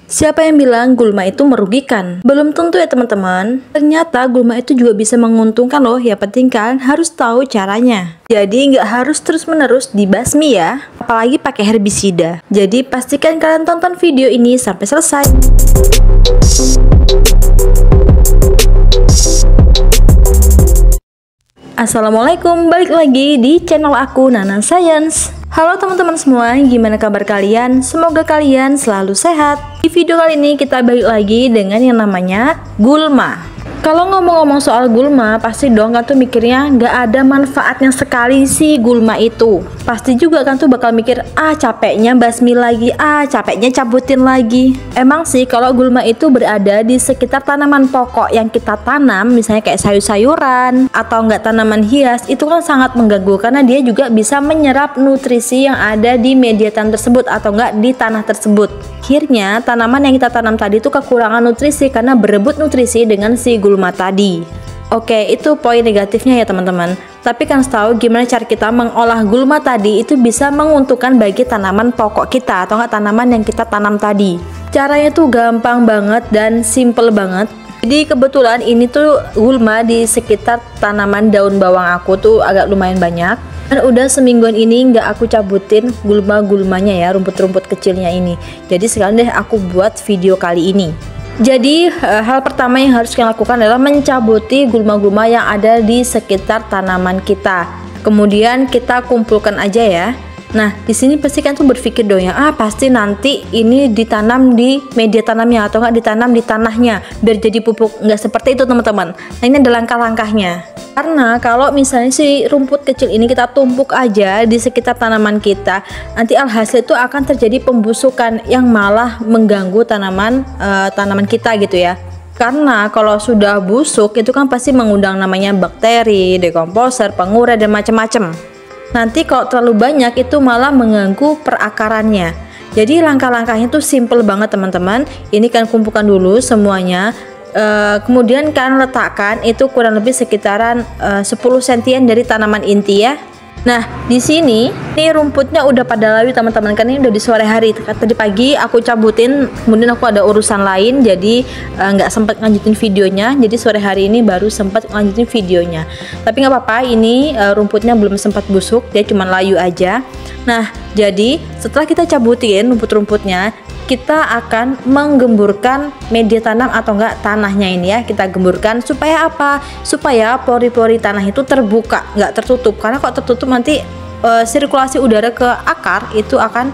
Siapa yang bilang gulma itu merugikan? Belum tentu ya teman-teman. Ternyata gulma itu juga bisa menguntungkan loh. Yang penting kalian harus tahu caranya. Jadi nggak harus terus-menerus dibasmi ya. Apalagi pakai herbisida. Jadi pastikan kalian tonton video ini sampai selesai. Assalamualaikum, balik lagi di channel aku Nana Science. Halo teman-teman semua, gimana kabar kalian? Semoga kalian selalu sehat. Di video kali ini kita balik lagi dengan yang namanya gulma. Kalau ngomong-ngomong soal gulma, pasti dong kan tuh mikirnya nggak ada manfaatnya sekali sih gulma itu. Pasti juga kan tuh bakal mikir, capeknya basmi lagi, capeknya cabutin lagi. Emang sih kalau gulma itu berada di sekitar tanaman pokok yang kita tanam, misalnya kayak sayur-sayuran atau enggak tanaman hias, itu kan sangat mengganggu karena dia juga bisa menyerap nutrisi yang ada di media tanam tersebut atau enggak di tanah tersebut. Akhirnya tanaman yang kita tanam tadi itu kekurangan nutrisi karena berebut nutrisi dengan si gulma tadi. Oke, itu poin negatifnya ya teman-teman. Tapi kan tahu gimana cara kita mengolah gulma tadi itu bisa menguntungkan bagi tanaman pokok kita atau enggak tanaman yang kita tanam tadi. Caranya tuh gampang banget dan simple banget. Jadi kebetulan ini tuh gulma di sekitar tanaman daun bawang aku tuh agak lumayan banyak. Dan udah semingguan ini nggak aku cabutin gulma-gulmanya ya, rumput-rumput kecilnya ini. Jadi sekarang deh aku buat video kali ini. Jadi hal pertama yang harus kita lakukan adalah mencabuti gulma-gulma yang ada di sekitar tanaman kita. Kemudian kita kumpulkan aja ya. Nah, di sini pasti kan tuh berpikir dong ya, pasti nanti ini ditanam di media tanamnya atau nggak ditanam di tanahnya biar jadi pupuk. Nggak seperti itu teman-teman. Nah, ini ada langkah-langkahnya. Karena kalau misalnya si rumput kecil ini kita tumpuk aja di sekitar tanaman kita, nanti alhasil itu akan terjadi pembusukan yang malah mengganggu tanaman kita gitu ya. Karena kalau sudah busuk itu kan pasti mengundang namanya bakteri, dekomposer, pengurai dan macam-macam. Nanti kalau terlalu banyak itu malah mengganggu perakarannya. Jadi langkah-langkahnya tuh simple banget teman-teman. Ini kan kumpulkan dulu semuanya. Kemudian kalian letakkan itu kurang lebih sekitaran 10 cm dari tanaman inti ya. Nah, di sini nih rumputnya udah pada layu teman-teman, kan ini udah di sore hari. Tadi pagi aku cabutin, kemudian aku ada urusan lain jadi nggak sempat lanjutin videonya. Jadi sore hari ini baru sempat lanjutin videonya. Tapi nggak apa-apa, ini rumputnya belum sempat busuk, dia cuma layu aja. Nah, jadi setelah kita cabutin rumput-rumputnya, kita akan menggemburkan media tanam atau enggak tanahnya ini ya, kita gemburkan supaya apa? Supaya pori-pori tanah itu terbuka, enggak tertutup. Karena kalau tertutup nanti sirkulasi udara ke akar itu akan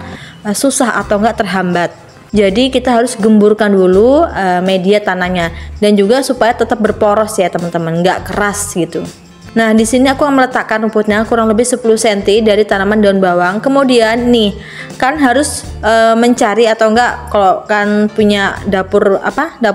susah atau enggak terhambat. Jadi kita harus gemburkan dulu media tanahnya dan juga supaya tetap berporos ya teman-teman, enggak keras gitu. Nah, di sini aku akan meletakkan rumputnya kurang lebih 10 cm dari tanaman daun bawang. Kemudian nih, kan harus mencari atau enggak kalau kan punya dapur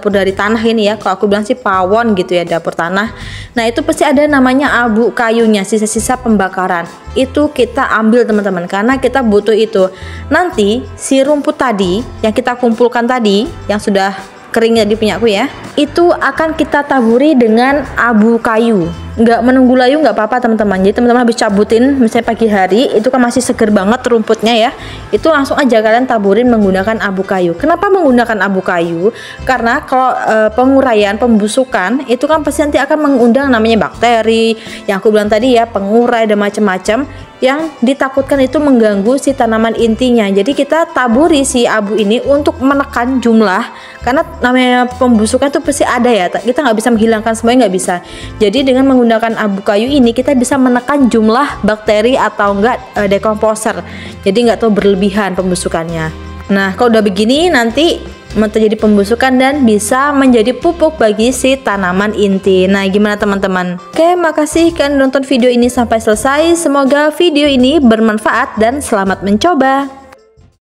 dari tanah ini ya. Kalau aku bilang sih pawon gitu ya, dapur tanah. Nah, itu pasti ada namanya abu kayunya, sisa-sisa pembakaran. Itu kita ambil teman-teman karena kita butuh itu. Nanti si rumput tadi yang kita kumpulkan tadi yang sudah kering tadi punya aku ya, itu akan kita taburi dengan abu kayu. Nggak menunggu layu nggak apa-apa teman-teman. Jadi teman-teman habis cabutin misalnya pagi hari itu kan masih seger banget rumputnya ya, itu langsung aja kalian taburin menggunakan abu kayu. Kenapa menggunakan abu kayu? Karena kalau penguraian, pembusukan itu kan pasti nanti akan mengundang namanya bakteri yang aku bilang tadi ya, pengurai dan macam-macam yang ditakutkan itu mengganggu si tanaman intinya. Jadi kita taburi si abu ini untuk menekan jumlah, karena namanya pembusukan itu pasti ada ya, kita nggak bisa menghilangkan semuanya, nggak bisa. Jadi dengan menggunakan abu kayu ini kita bisa menekan jumlah bakteri atau enggak dekomposer, jadi nggak terlalu berlebihan pembusukannya. Nah, kalau udah begini nanti terjadi pembusukan dan bisa menjadi pupuk bagi si tanaman inti. Nah, gimana teman-teman? Oke, makasih kalian nonton video ini sampai selesai. Semoga video ini bermanfaat dan selamat mencoba.